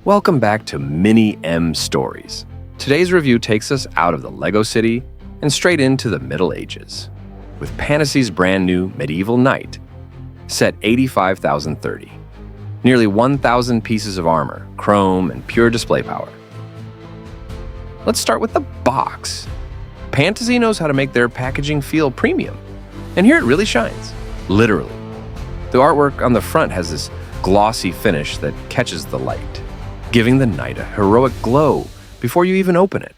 Welcome back to MiniMStories. Today's review takes us out of the Lego City and straight into the Middle Ages, with Pantasy's brand new Medieval Knight, set 85,030. Nearly 1,000 pieces of armor, chrome, and pure display power. Let's start with the box. Pantasy knows how to make their packaging feel premium, and here it really shines, literally. The artwork on the front has this glossy finish that catches the light, giving the knight a heroic glow before you even open it.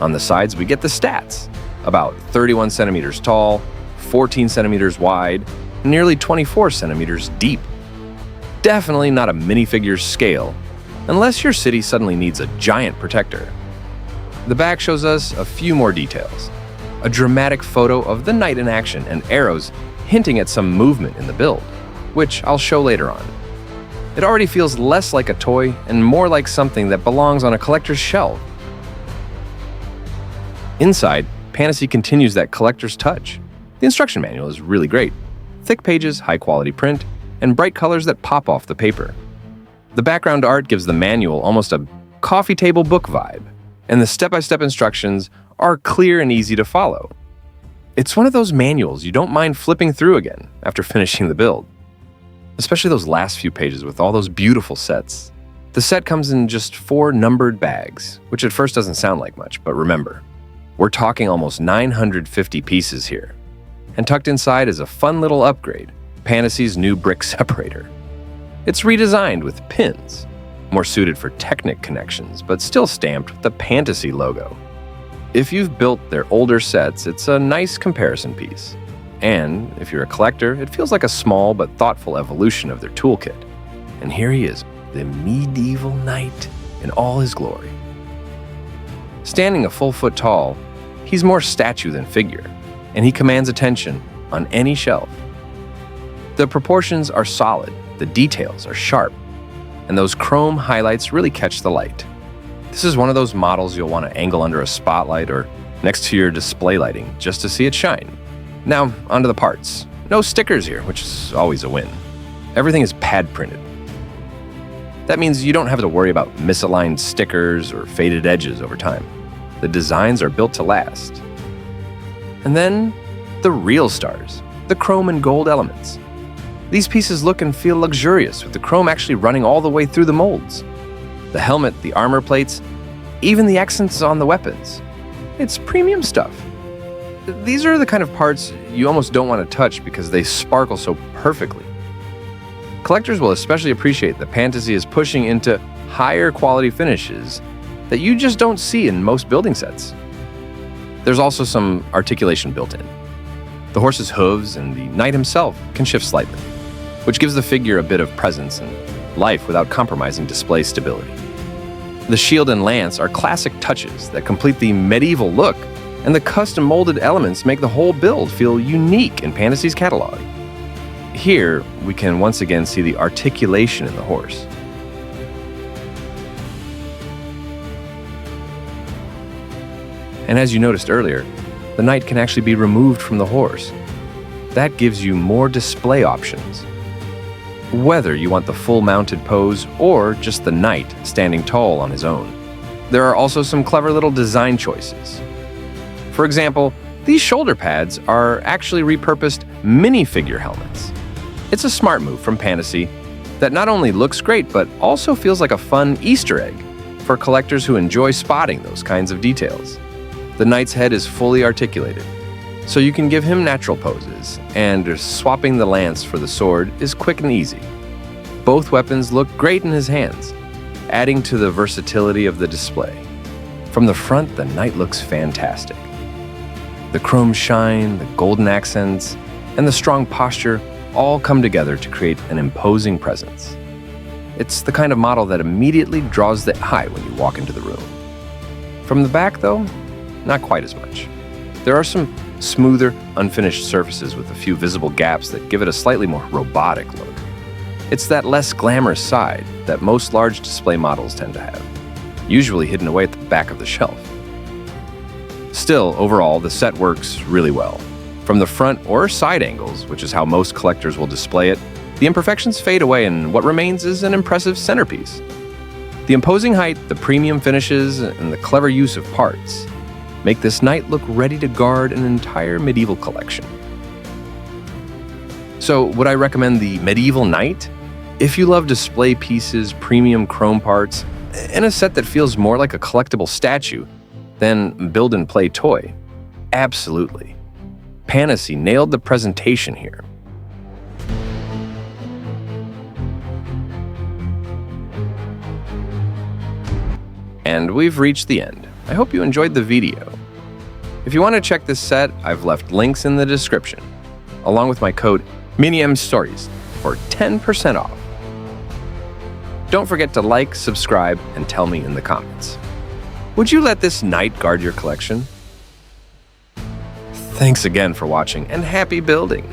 On the sides, we get the stats, about 31 centimeters tall, 14 centimeters wide, and nearly 24 centimeters deep. Definitely not a minifigure scale, unless your city suddenly needs a giant protector. The back shows us a few more details. A dramatic photo of the knight in action and arrows hinting at some movement in the build, which I'll show later on. It already feels less like a toy and more like something that belongs on a collector's shelf. Inside, Pantasy continues that collector's touch. The instruction manual is really great. Thick pages, high-quality print, and bright colors that pop off the paper. The background art gives the manual almost a coffee table book vibe, and the step-by-step instructions are clear and easy to follow. It's one of those manuals you don't mind flipping through again after finishing the build. Especially those last few pages with all those beautiful sets. The set comes in just 4 numbered bags, which at first doesn't sound like much, but remember, we're talking almost 950 pieces here. And tucked inside is a fun little upgrade, Pantasy's new brick separator. It's redesigned with pins, more suited for Technic connections, but still stamped with the Pantasy logo. If you've built their older sets, it's a nice comparison piece. And if you're a collector, it feels like a small but thoughtful evolution of their toolkit. And here he is, the Medieval Knight in all his glory. Standing a full foot tall, he's more statue than figure, and he commands attention on any shelf. The proportions are solid, the details are sharp, and those chrome highlights really catch the light. This is one of those models you'll want to angle under a spotlight or next to your display lighting just to see it shine. Now, onto the parts. No stickers here, which is always a win. Everything is pad printed. That means you don't have to worry about misaligned stickers or faded edges over time. The designs are built to last. And then, the real stars, the chrome and gold elements. These pieces look and feel luxurious, with the chrome actually running all the way through the molds. The helmet, the armor plates, even the accents on the weapons. It's premium stuff. These are the kind of parts you almost don't want to touch because they sparkle so perfectly. Collectors will especially appreciate that Pantasy is pushing into higher quality finishes that you just don't see in most building sets. There's also some articulation built in. The horse's hooves and the knight himself can shift slightly, which gives the figure a bit of presence and life without compromising display stability. The shield and lance are classic touches that complete the medieval look, and the custom molded elements make the whole build feel unique in Pantasy's catalog. Here, we can once again see the articulation in the horse. And as you noticed earlier, the knight can actually be removed from the horse. That gives you more display options. Whether you want the full mounted pose or just the knight standing tall on his own. There are also some clever little design choices. For example, these shoulder pads are actually repurposed minifigure helmets. It's a smart move from Pantasy that not only looks great, but also feels like a fun Easter egg for collectors who enjoy spotting those kinds of details. The knight's head is fully articulated, so you can give him natural poses, and swapping the lance for the sword is quick and easy. Both weapons look great in his hands, adding to the versatility of the display. From the front, the knight looks fantastic. The chrome shine, the golden accents, and the strong posture all come together to create an imposing presence. It's the kind of model that immediately draws the eye when you walk into the room. From the back, though, not quite as much. There are some smoother, unfinished surfaces with a few visible gaps that give it a slightly more robotic look. It's that less glamorous side that most large display models tend to have, usually hidden away at the back of the shelf. Still, overall, the set works really well. From the front or side angles, which is how most collectors will display it, the imperfections fade away and what remains is an impressive centerpiece. The imposing height, the premium finishes, and the clever use of parts make this knight look ready to guard an entire medieval collection. So, would I recommend the Medieval Knight? If you love display pieces, premium chrome parts, and a set that feels more like a collectible statue than build-and-play toy, absolutely. Pantasy nailed the presentation here. And we've reached the end. I hope you enjoyed the video. If you want to check this set, I've left links in the description, along with my code MiniMStories for 10% off. Don't forget to like, subscribe, and tell me in the comments. Would you let this knight guard your collection? Thanks again for watching, and happy building!